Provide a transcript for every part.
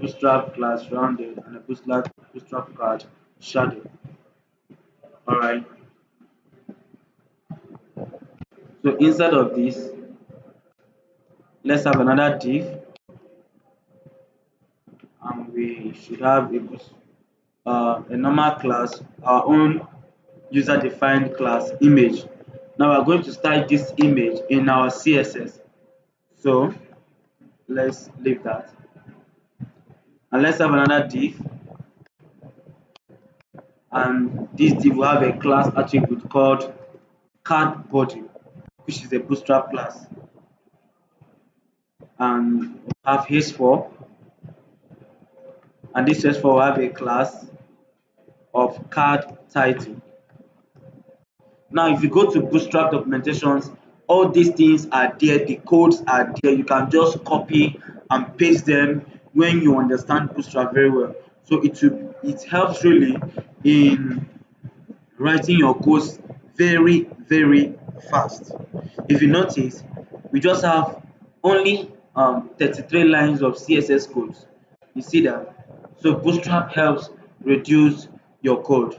bootstrap class rounded, and a bootstrap card shadow. All right. So inside of this, let's have another div, and we should have a normal class, our own user defined class image. Now we're going to style this image in our CSS. So let's leave that. And let's have another div. And this div will have a class attribute called card body, which is a bootstrap class. And we have h4, and this h4 will have a class of card title. Now, if you go to Bootstrap documentations, all these things are there, the codes are there. You can just copy and paste them when you understand Bootstrap very well. So it helps really in writing your codes very, very fast. If you notice, we just have only 33 lines of CSS codes. You see that? So Bootstrap helps reduce your code.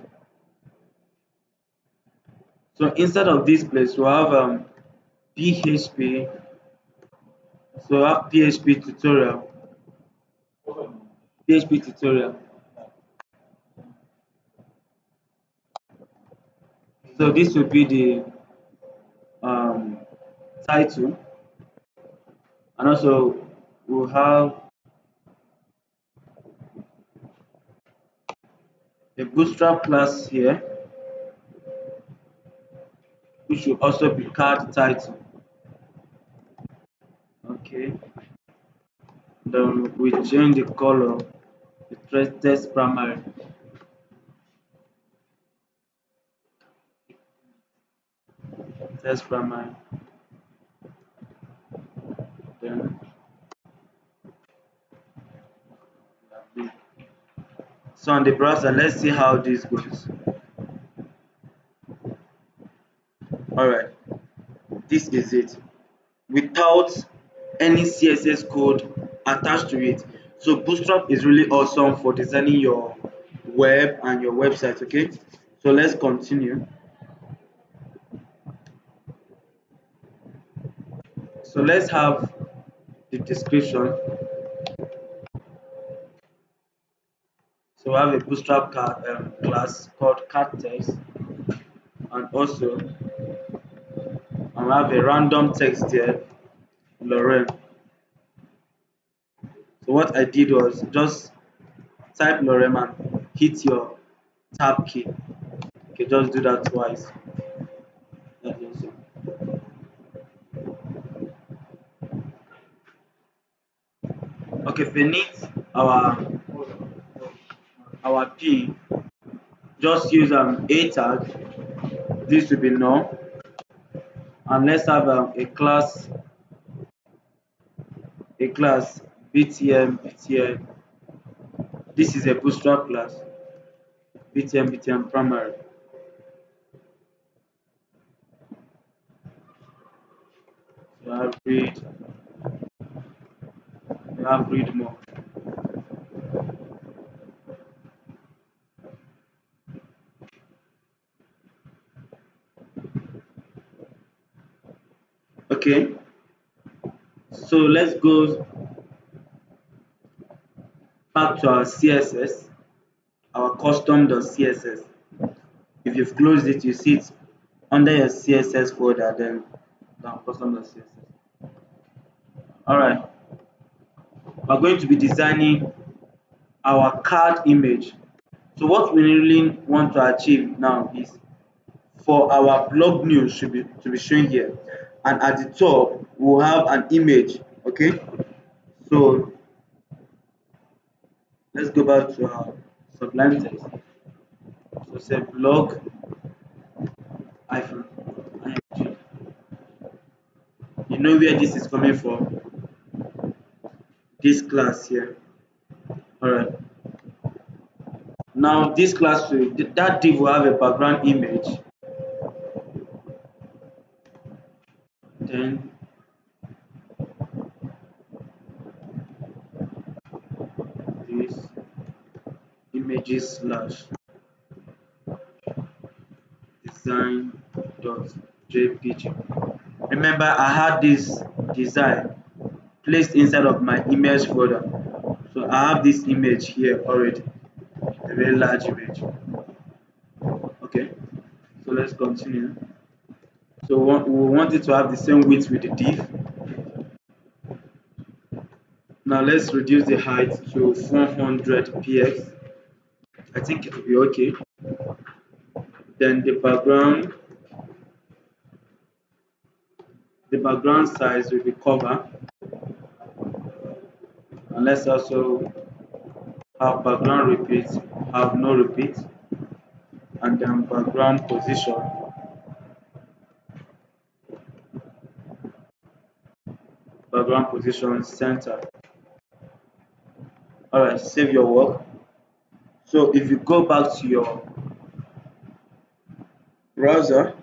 So instead of this place, we have PHP. So we have PHP tutorial. PHP tutorial. So this will be the um, title, and also we'll have a bootstrap class here, which will also be card title. Okay. Then we change the color to text primary. Text primary. Then so on the browser, let's see how this goes. All right, this is it without any CSS code attached to it. So Bootstrap is really awesome for designing your web and your website. Okay, so let's continue. So let's have the description. So we have a Bootstrap class called cat text, and also I have a random text here, Lorem. So what I did was just type Lorem and hit your tab key. Okay, just do that twice. That's also. Okay, beneath our P, just use a tag. This will be null, and let's have a class btm. This is a bootstrap class, btm primary. So I have read more. Okay, so let's go back to our CSS, our custom.css. If you've closed it, you see it under your CSS folder, then down custom.css. All right, we're going to be designing our card image. So what we really want to achieve now is for our blog news to be shown here, and at the top we'll have an image. Okay, so let's go back to our Sublime Text. So say blog hyphen img. You know where this is coming from? This class here. All right. Now this class that div will have a background image. Then this images slash design.jpg. Remember, I had this design placed inside of my image folder, so I have this image here already, a very large image. Okay, so let's continue. So we want it to have the same width with the div. Now let's reduce the height to 400 px. I think it will be okay. Then the background size will be cover, and let's also have background repeat, have no repeat, and then background position center. All right, save your work. So if you go back to your browser,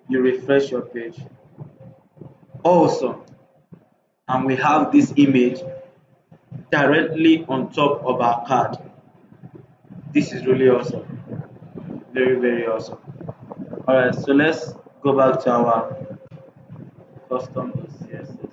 you refresh your page. Awesome. And we have this image directly on top of our card. This is really awesome. Very, very awesome. All right, so let's go back to our custom CSS.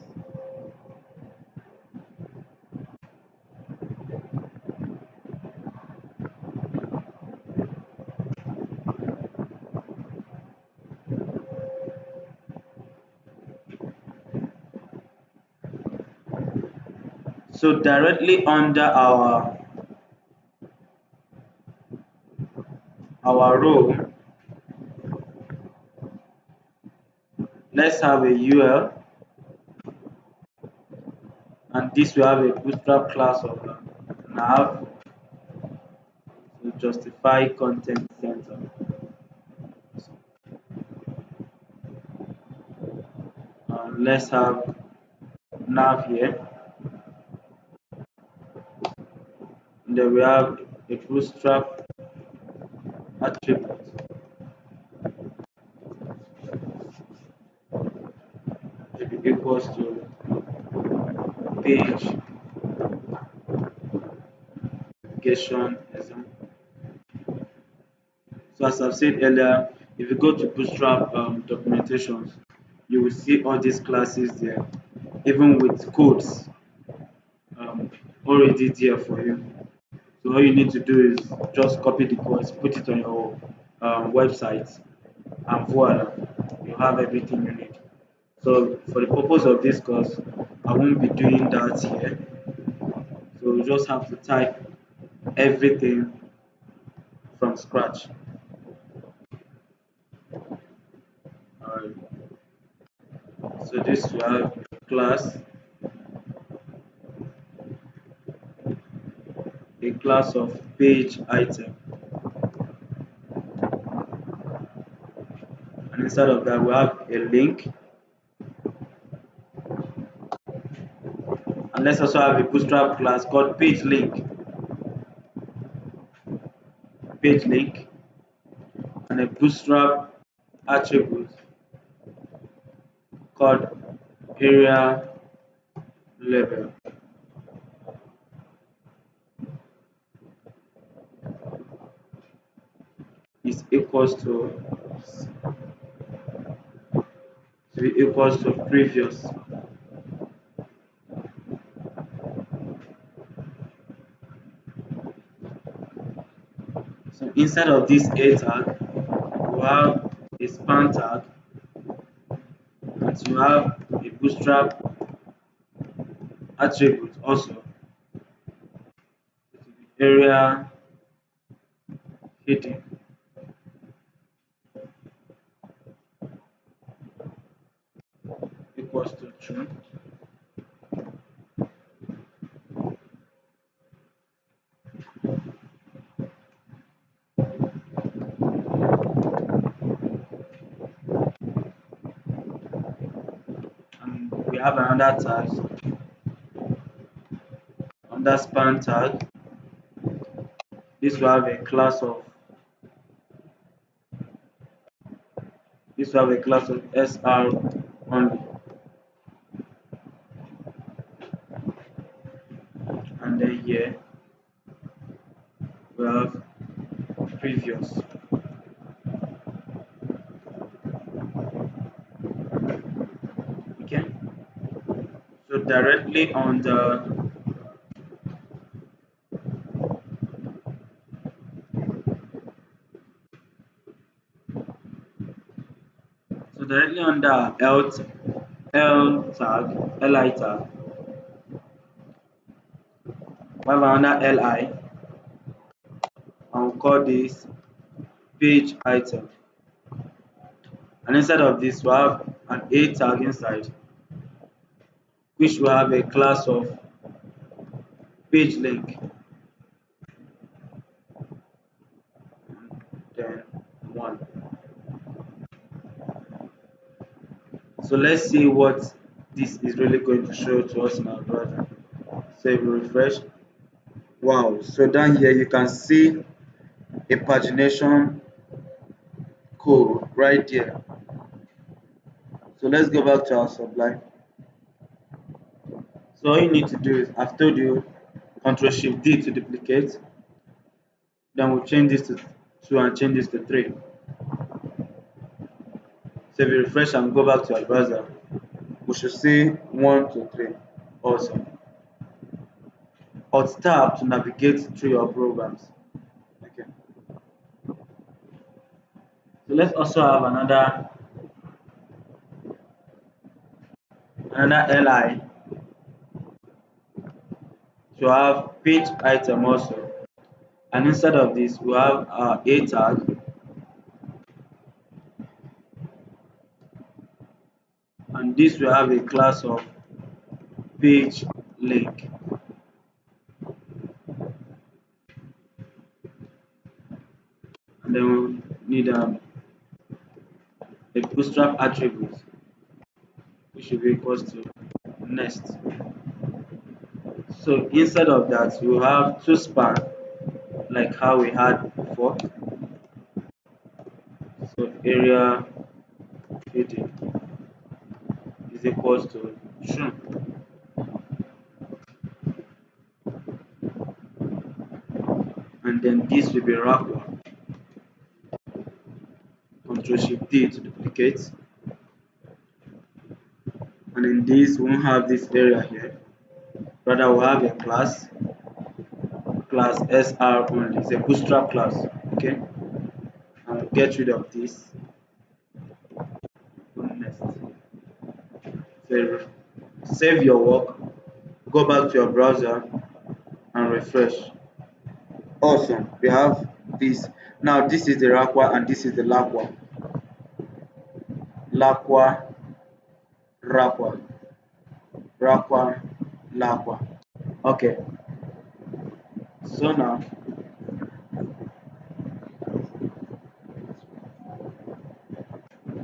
So directly under our row, let's have a UL, and this will have a bootstrap class of nav to justify content center. Let's have nav here, and then we have a bootstrap attribute to be equals to page navigation exam. So as I've said earlier, if you go to Bootstrap documentations, you will see all these classes there, even with codes um, already there for you. So all you need to do is just copy the codes, put it on your website, and voila, you have everything you need. So for the purpose of this course, I won't be doing that here. So you just have to type everything from scratch. Alright. So this will have a class of page item, and inside of that we have a link, and let's also have a bootstrap class called page link, and a bootstrap attribute called area label is equals to previous. So inside of this a tag, we have a span tag, and you have a bootstrap attribute also, area heading equals to true. And we have another tag under span tag. This will have a class of SR only, and then here we have previous. Okay, so directly on the directly on the L tag, li tag, we have another li, and we'll call this page item. And instead of this, we have an a tag inside, which will have a class of page link. Then one. So let's see what this is really going to show to us in our browser. So if we refresh, wow, so down here you can see a pagination code right there. So let's go back to our Sublime. So all you need to do is, I've told you, Ctrl Shift D to duplicate. Then we'll change this to 2 and change this to 3. So if you refresh and go back to our browser, we should see 1 to 3. Awesome. Alt tab to navigate through your programs. Okay. So let's also have another li to have page item also. And instead of this, we have our a tag, and this will have a class of page link. And then we need a bootstrap attribute, which should be equals to next. So instead of that, we have two span like how we had before. So area heading is equals to true, and then this will be wrapper. Ctrl Shift D to duplicate, and in this we won't have this area here. Rather, we'll have a class SR only. It's a bootstrap class. Okay, and we'll get rid of this. Next, so save your work, go back to your browser and refresh. Awesome, we have this. Now this is the Rakwa and this is the Lakwa. Lakwa, Rakwa, Rakwa, Lakwa. Okay, so now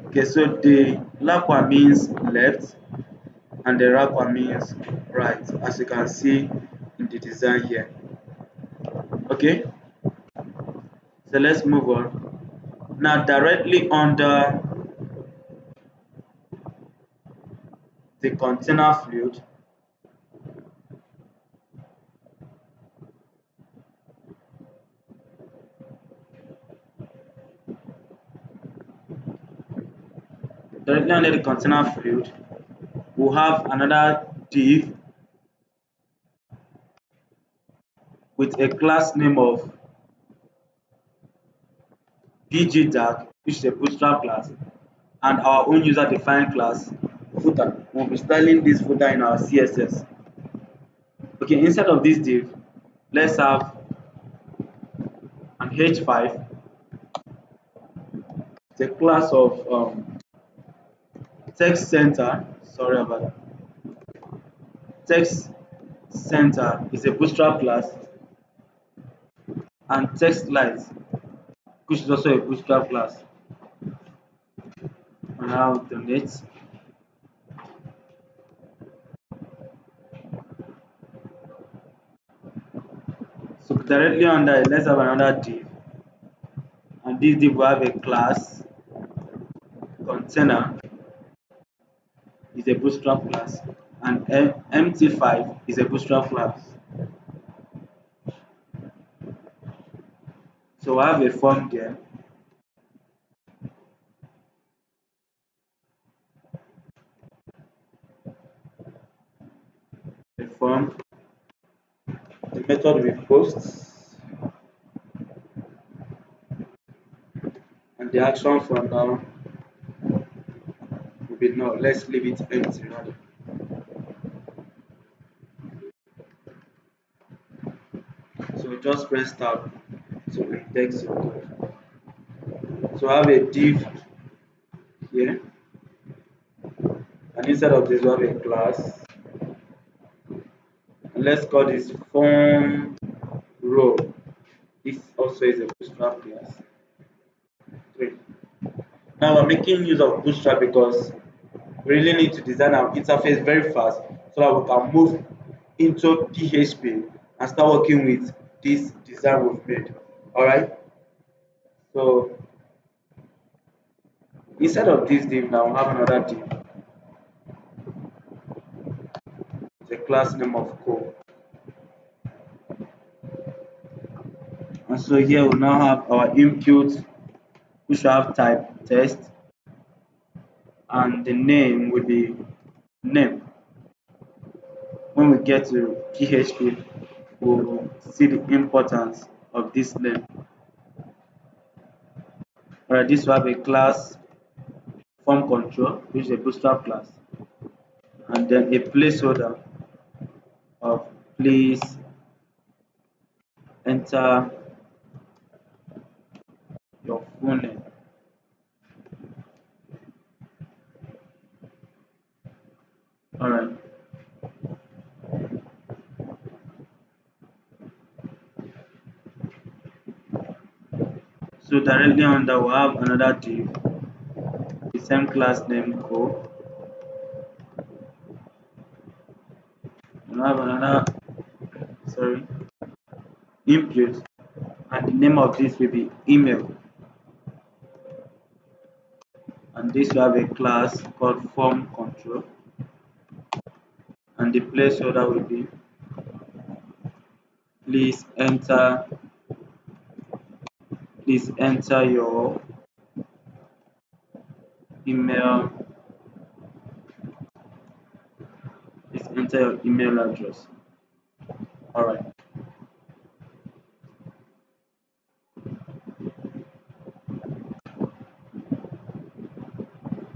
okay, so the Lakwa means left and the Rakwa means right, as you can see in the design here. Okay, so let's move on. Now directly under the container field, we'll have another div with a class name of pgDAG, which is a bootstrap class, and our own user defined class footer. We'll be styling this footer in our CSS. Okay, instead of this div, let's have an h5. It's a class of text center. Sorry about that. Text center is a bootstrap class, and text light, which is also a bootstrap class. And now donate. So directly under it, let's have another div, and this div will have a class container is a bootstrap class, and mt5 is a bootstrap class. So I have a form there. A form, the method we post, and the action for now will be no. Let's leave it empty rather. So just press tab to index your code. So I have a div here, and inside of this we have a class. And let's call this form row. This also is a bootstrap class. 3. Now we're making use of bootstrap because we really need to design our interface very fast so that we can move into PHP and start working with this design we've made. Alright, so instead of this div now we have another div. It's a class name of core. And so here we now have our input which will have type text, and the name will be name. When we get to PHP, we'll see the importance of this name. Alright, this will have a class form control, which is a bootstrap class, and then a placeholder of please enter your full name. Alright, so directly under we have another div, the same class name core. We have another input, and the name of this will be email, and this will have a class called form control, and the placeholder will be please enter your email, please enter your email address. Alright,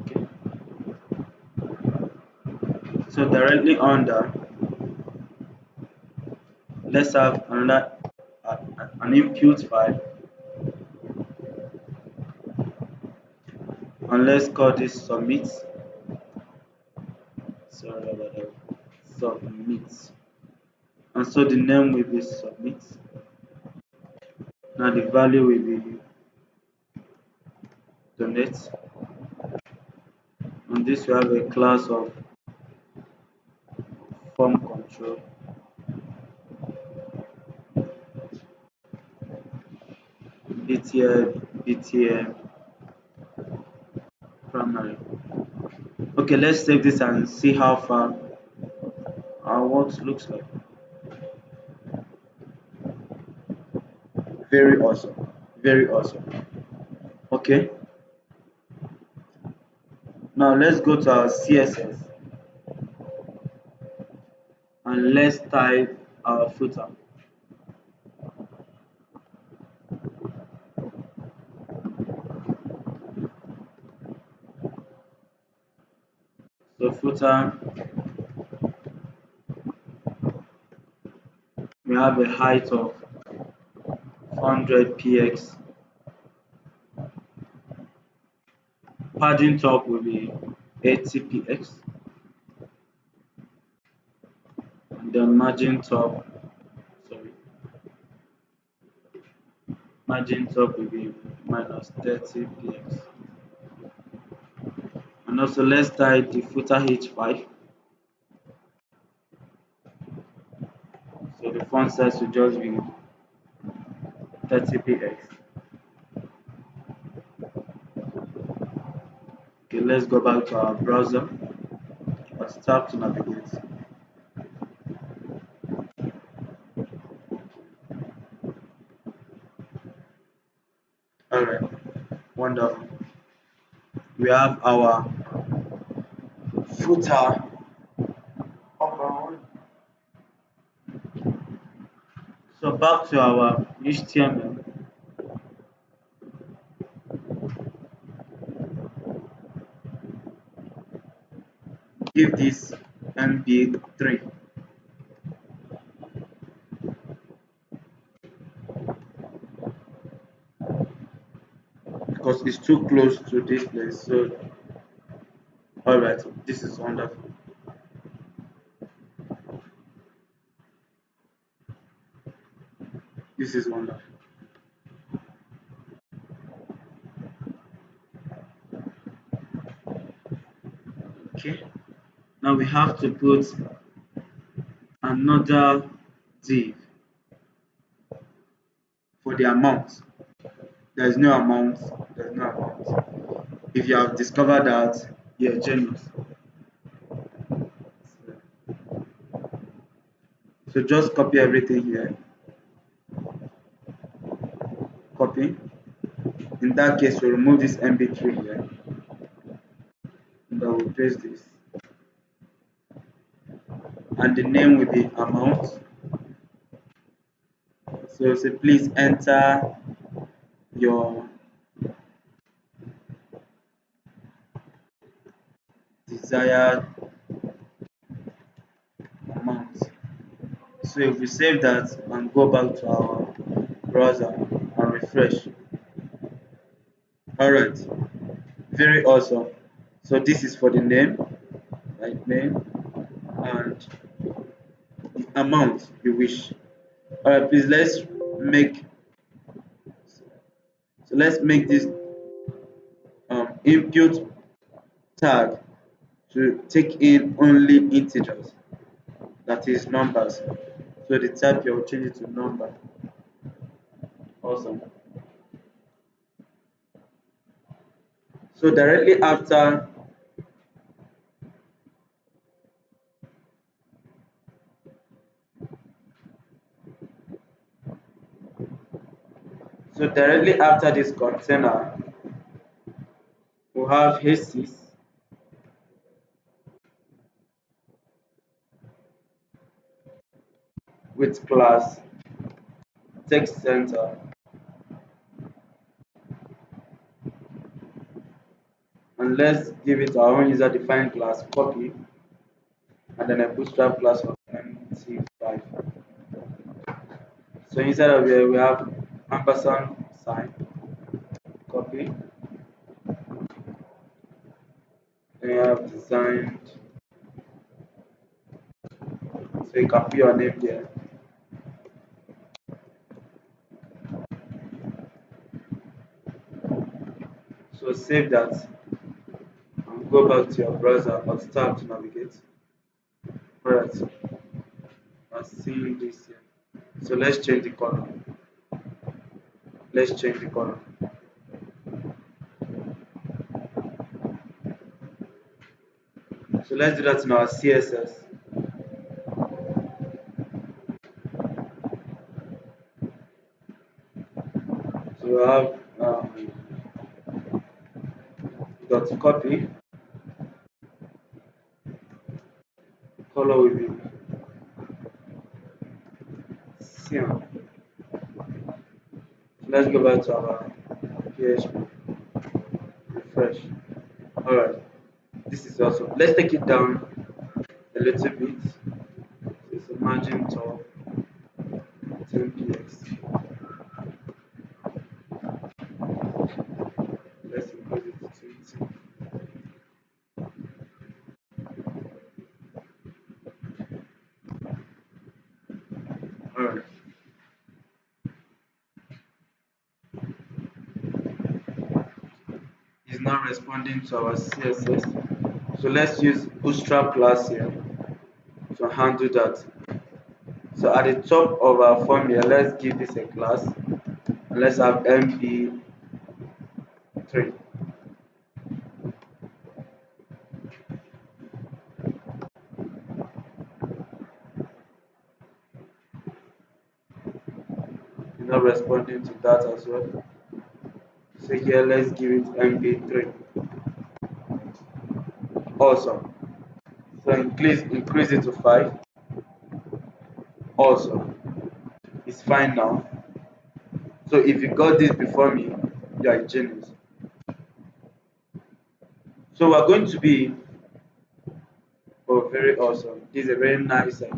okay. So directly under, let's have another an input file, and let's call this submit. Sorry about that. Submit. And so the name will be submit. Now the value will be donate, and this will have a class of form control, btl primary. Okay, let's save this and see how far our work looks like. Very awesome, very awesome. Okay, now let's go to our CSS and let's type our footer. So footer, we have a height of 100 px. Padding top will be 80 px, and then margin top will be minus 30 px. And also let's type the footer h5. So the font size will just be 30 px. Okay, let's go back to our browser. Let's tap to navigate. All right, wonderful. We have our footer on. So back to our HTML. Give this MB3 because it's too close to this place. So, all right, this is wonderful. This is wonderful. Okay. Now we have to put another div for the amount. There is no amount. There is no amount. If you have discovered that, you're genius. So just copy everything here. Copy. In that case, we'll remove this MB3 here. And I will paste this. And the name will be amount. So say please enter your desired amount. So if we save that and go back to our browser and refresh. Alright, very awesome. So this is for the name, like name, and the amount you wish. Alright, please make let's make this input tag to take in only integers, that is numbers. So the type you will change it to number. Awesome. So directly after this container, we have Hsys with class text center, and let's give it our own user defined class copy, and then a bootstrap class of mt5. So inside of here we have ampersand sign, copy, then you have designed, so you can put your name there. So save that and go back to your browser or start to navigate. Alright, I'm seeing this here. So let's change the color. Let's change the color. So let's do that in our CSS. So we have dot copy, color will be cyan. So let's go back to our PHP, refresh. Alright, this is awesome. Let's take it down a little bit. So it's a margin top 10 px. Let's increase it to 20. Alright. It's now responding to our CSS. So let's use Bootstrap class here to handle that. So at the top of our form here, let's give this a class. And let's have mp3. It's not responding to that as well. So here let's give it mp3. Awesome. So increase it to 5. Awesome. It's fine now. So if you got this before me, you are a genius. So we're going to be, oh, very awesome. This is a very nice site.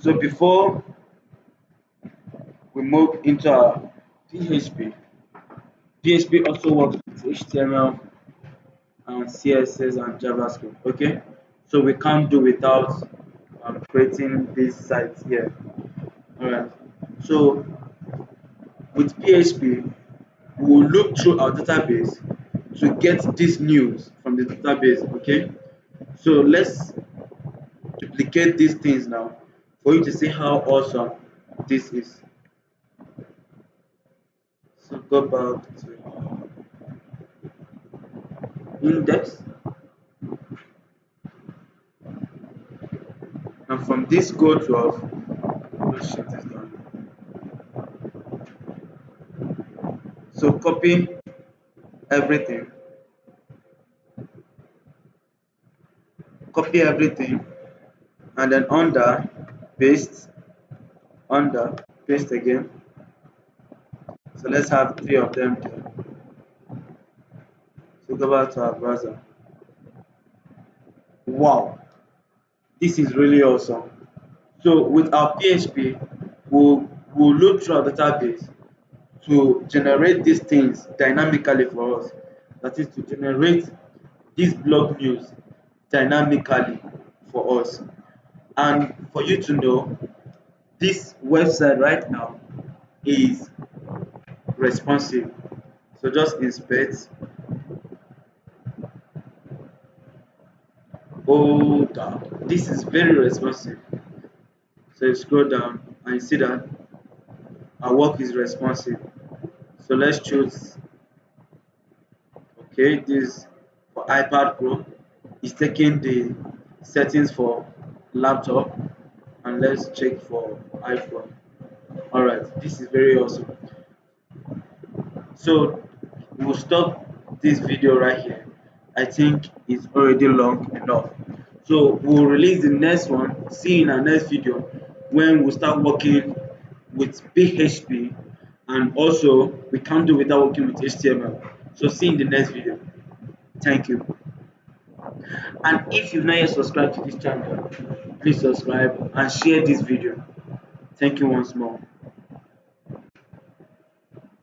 So before we move into our PHP, PHP also works with HTML and CSS and JavaScript. Okay, so we can't do without creating this site here. All right. So with PHP, we will look through our database to get this news from the database. Okay, so let's duplicate these things now for you to see how awesome this is. So go back to index, and from this go 12. Let's shut this down. So copy everything, copy everything, and then under paste, under paste again. So let's have 3 of them there. So go back to our browser. Wow, this is really awesome. So with our PHP, we'll look through our database to generate these things dynamically for us. That is to generate this blog news dynamically for us. And for you to know, this website right now is responsive. So just inspect. Oh, down. This is very responsive. So you scroll down and you see that our work is responsive. So let's choose, okay, this for iPad Pro. It's taking the settings for laptop, and let's check for iPhone. All right, this is very awesome. So we'll stop this video right here. I think it's already long enough. So we'll release the next one. See you in our next video when we start working with PHP, and also we can't do without working with HTML. So see you in the next video. Thank you. And if you've not yet subscribed to this channel, please subscribe and share this video. Thank you once more.